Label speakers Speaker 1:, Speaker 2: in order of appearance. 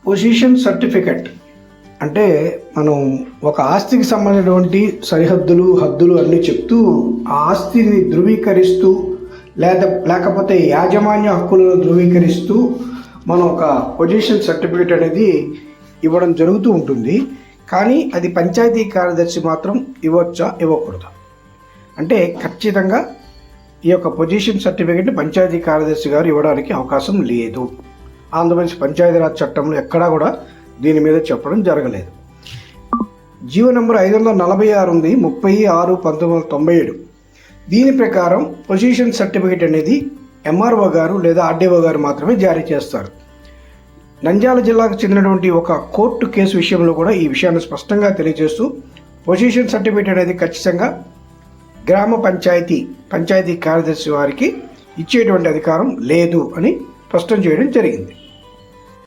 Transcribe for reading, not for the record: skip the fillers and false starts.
Speaker 1: Position certificate అంటే మనం ఒక ఆస్తికి సంబంధించినటువంటి సరిహద్దులు హద్దులు అన్నీ చెప్తూ ఆ ఆస్తిని ధృవీకరిస్తూ లేకపోతే యాజమాన్య హక్కులను ధృవీకరిస్తూ మనం ఒక పొజిషన్ సర్టిఫికెట్ అనేది ఇవ్వడం జరుగుతూ ఉంటుంది. కానీ అది పంచాయతీ కార్యదర్శి మాత్రం ఇవ్వచ్చా ఇవ్వకూడదా అంటే ఖచ్చితంగా ఈ యొక్క పొజిషన్ సర్టిఫికెట్ పంచాయతీ కార్యదర్శి గారు ఇవ్వడానికి అవకాశం లేదు. ఆంధ్రప్రదేశ్ పంచాయతీరాజ్ చట్టంలో ఎక్కడా కూడా దీని మీద చెప్పడం జరగలేదు. జీవో నెంబర్ 546 ఉంది, 36/1997. దీని ప్రకారం పొజిషన్ సర్టిఫికెట్ అనేది ఎంఆర్ఓ గారు లేదా ఆర్డీఓ గారు మాత్రమే జారీ చేస్తారు. నంద్యాల జిల్లాకు చెందినటువంటి ఒక కోర్టు కేసు విషయంలో కూడా ఈ విషయాన్ని స్పష్టంగా తెలియజేస్తూ పొజిషన్ సర్టిఫికెట్ అనేది ఖచ్చితంగా గ్రామ పంచాయతీ కార్యదర్శి వారికి ఇచ్చేటువంటి అధికారం లేదు అని స్పష్టం చేయడం జరిగింది.